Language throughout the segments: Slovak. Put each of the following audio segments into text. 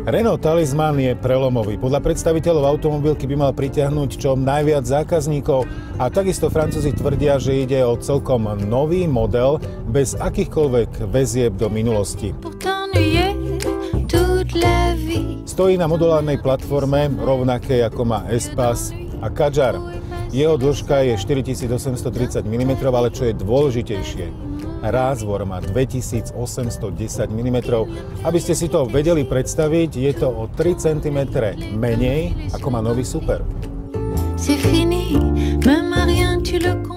Renault Talisman je prelomový. Podľa predstaviteľov automobilky by mal pritiahnuť čo najviac zákazníkov a takisto Francúzi tvrdia, že ide o celkom nový model bez akýchkoľvek väzieb do minulosti. Stojí na modulárnej platforme, rovnakej ako má Espace a Kadjar. Jeho dĺžka je 4830 mm, ale čo je dôležitejšie, rázvor má 2810 mm. Aby ste si to vedeli predstaviť, je to o 3 cm menej, ako má nový Superb.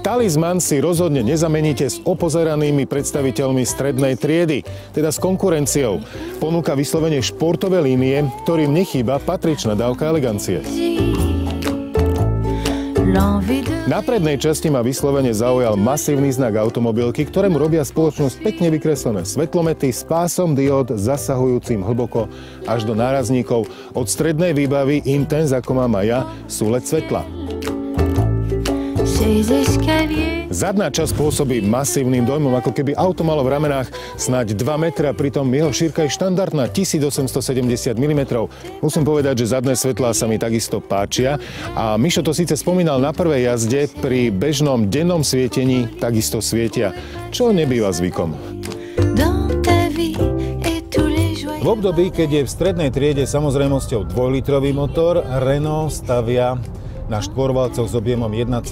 Talisman si rozhodne nezameníte s opozeranými predstaviteľmi strednej triedy, teda s konkurenciou. Ponúka vyslovene športové línie, ktorým nechýba patričná dávka elegancie. Na prednej časti ma vyslovene zaujal masívny znak automobilky, ktorému robia spoločnosť pekne vykreslené svetlomety s pásom diód zasahujúcim hlboko až do nárazníkov. Od strednej výbavy Intense, ako mám aj ja, sú LED svetla. Zadná časť pôsobí masívnym dojmom, ako keby auto malo v ramenách snáď 2 metra, pritom jeho šírka je štandardná 1870 mm. Musím povedať, že zadné svetlá sa mi takisto páčia a Mišo to síce spomínal na prvej jazde, pri bežnom dennom svietení takisto svietia, čo nebýva zvykom. V období, keď je v strednej triede samozrejmosťou 2-litrový motor, Renault stavia na štvorvalcoch s objemom 1,6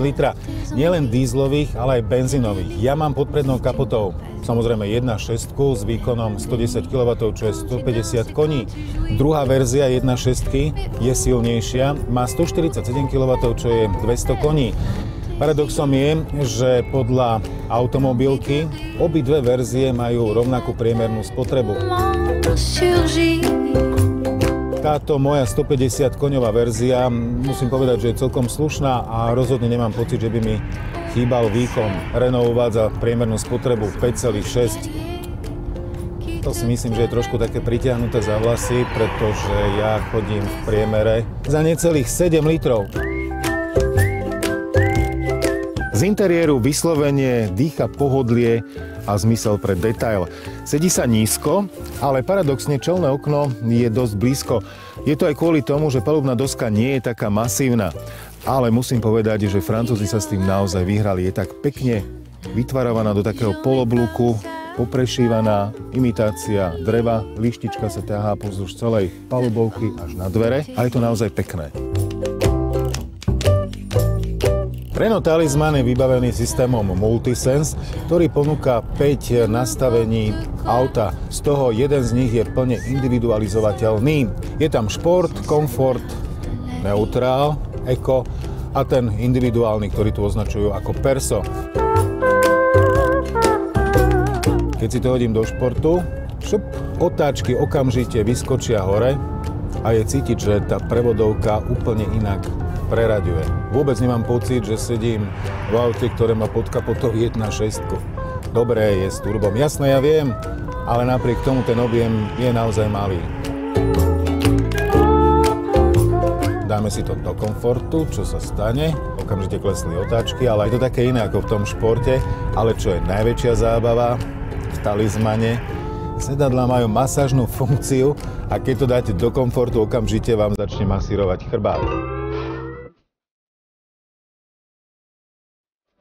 litra. Nielen dízlových, ale aj benzínových. Ja mám pod prednou kapotou samozrejme 1.6 s výkonom 110 kW, čo je 150 koní. Druhá verzia 1.6 je silnejšia, má 147 kW, čo je 200 koní. Paradoxom je, že podľa automobilky obidve verzie majú rovnakú priemernú spotrebu. Táto moja 150 koňová verzia, musím povedať, že je celkom slušná a rozhodne nemám pocit, že by mi chýbal výkon. Renault uvádza priemernú spotrebu 5,6. To si myslím, že je trošku také pritiahnuté za vlasy, pretože ja chodím v priemere za necelých 7 litrov. Z interiéru vyslovene dýcha pohodlie a zmysel pre detail. Sedí sa nízko, ale paradoxne čelné okno je dosť blízko. Je to aj kvôli tomu, že palubná doska nie je taká masívna. Ale musím povedať, že Francúzi sa s tým naozaj vyhrali. Je tak pekne vytvarovaná do takého polobluku, poprešívaná imitácia dreva. Lištička sa ťahá pozdĺž celej palubovky až na dvere a je to naozaj pekné. Renault Talisman je vybavený systémom Multisense, ktorý ponúka 5 nastavení auta. Z toho jeden z nich je plne individualizovateľný. Je tam šport, komfort, neutrál, eko a ten individuálny, ktorý tu označujú ako perso. Keď si to hodím do športu, otáčky okamžite vyskočia hore a je cítiť, že tá prevodovka úplne inak preraďuje. Vôbec nemám pocit, že sedím v aute, ktoré má pod kapotou 1.6. Dobré je s turbom. Jasné, ja viem, ale napriek tomu ten objem je naozaj malý. Dáme si to do komfortu, čo sa stane. Okamžite klesli otáčky, ale je to také iné ako v tom športe. Ale čo je najväčšia zábava v Talismane, sedadlá majú masážnu funkciu a keď to dáte do komfortu, okamžite vám začne masírovať chrbát.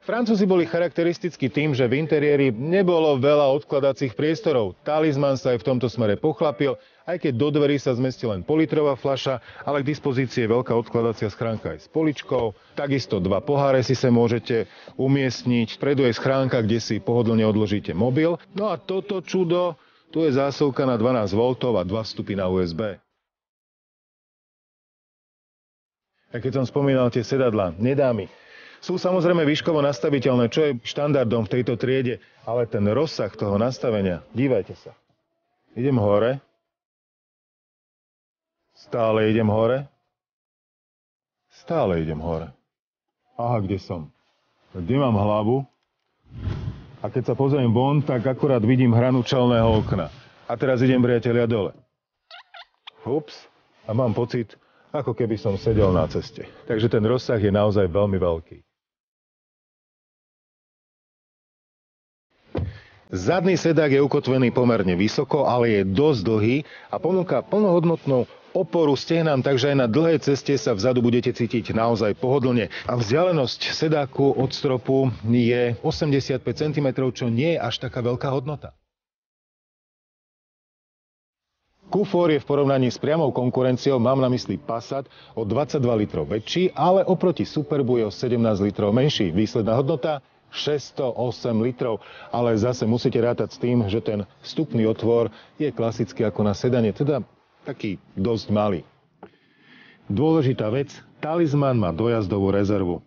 Francúzi boli charakteristickí tým, že v interiéri nebolo veľa odkladacích priestorov. Talisman sa aj v tomto smere pochlapil, aj keď do dverí sa zmestí len politrová fľaša, ale k dispozícii je veľká odkladacia schránka aj s poličkou. Takisto 2 poháre si sa môžete umiestniť. Vpredu je schránka, kde si pohodlne odložíte mobil. No a toto čudo, tu je zásuvka na 12 V a 2 vstupy na USB. A keď som spomínal tie sedadlá, nedá mi. Sú samozrejme výškovo nastaviteľné, čo je štandardom v tejto triede, ale ten rozsah toho nastavenia, dívajte sa. Idem hore. Stále idem hore. Stále idem hore. Aha, kde som? Kde mám hlavu? A keď sa pozriem von, tak akurát vidím hranu čelného okna. A teraz idem, priatelia, dole. Ups. A mám pocit, ako keby som sedel na ceste. Takže ten rozsah je naozaj veľmi veľký. Zadný sedák je ukotvený pomerne vysoko, ale je dosť dlhý a ponúka plnohodnotnú oporu stehnám, takže aj na dlhej ceste sa vzadu budete cítiť naozaj pohodlne. A vzdialenosť sedáku od stropu je 85 cm, čo nie je až taká veľká hodnota. Kufor je v porovnaní s priamou konkurenciou, mám na mysli Passat, o 22 litrov väčší, ale oproti Superbu je o 17 litrov menší. Výsledná hodnota 608 litrov, ale zase musíte rátať s tým, že ten vstupný otvor je klasický ako na sedane, teda taký dosť malý. Dôležitá vec, Talisman má dojazdovú rezervu.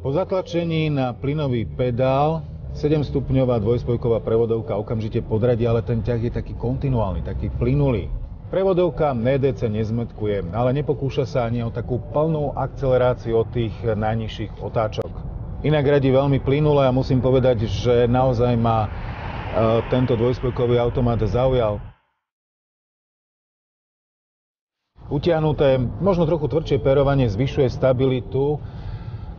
Po zatlačení na plynový pedál 7-stupňová dvojspojková prevodovka okamžite podradí, ale ten ťah je taký kontinuálny, taký plynulý. Prevodovka EDC nezmetkuje, ale nepokúša sa ani o takú plnú akceleráciu od tých najnižších otáčok. Inak radí veľmi plynule a musím povedať, že naozaj ma tento dvojspojkový automat zaujal. Utiahnuté, možno trochu tvrdšie perovanie zvyšuje stabilitu,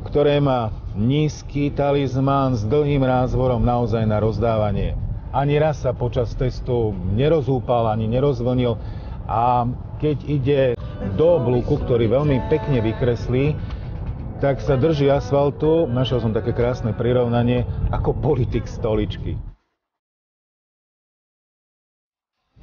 ktoré má nízky Talisman s dlhým rázvorom naozaj na rozdávanie. Ani raz sa počas testu nerozúpal ani nerozvlnil a keď ide do oblúku, ktorý veľmi pekne vykreslí, tak sa drží asfaltu, našiel som také krásne prirovnanie, ako politik stoličky.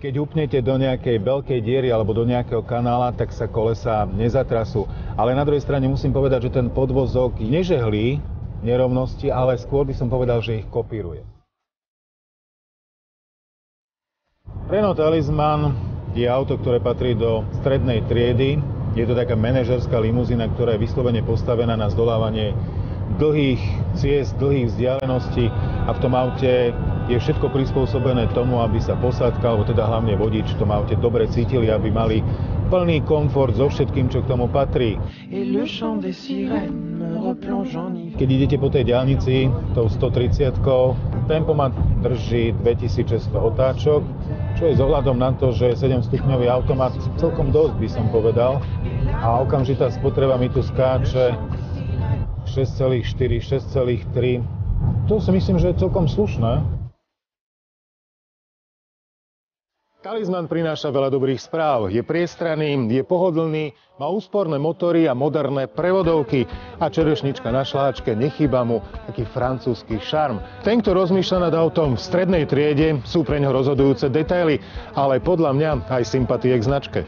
Keď upnete do nejakej veľkej diery alebo do nejakého kanála, tak sa kolesá nezatrasú. Ale na druhej strane musím povedať, že ten podvozok nežehlí nerovnosti, ale skôr by som povedal, že ich kopíruje. Renault Talisman je auto, ktoré patrí do strednej triedy. Je to taká manažerská limuzína, ktorá je vyslovene postavená na zdolávanie dlhých ciest, dlhých vzdialeností a v tom aute je všetko prispôsobené tomu, aby sa posádka, alebo teda hlavne vodič v tom aute dobre cítili, aby mali plný komfort so všetkým, čo k tomu patrí. Keď idete po tej diaľnici tou 130-kou, tempomat drží 2600 otáčok, čo je s ohľadom na to, že 7-stupňový automat celkom dosť, by som povedal. A okamžitá spotreba mi tu skáče 6,4, 6,3. To si myslím, že je celkom slušné. Talisman prináša veľa dobrých správ. Je priestranný, je pohodlný, má úsporné motory a moderné prevodovky. A čerešnička na šláčke, nechýba mu taký francúzsky šarm. Ten, kto rozmýšľa nad autom v strednej triede, sú pre ňo rozhodujúce detaily, ale podľa mňa aj sympatie k značke.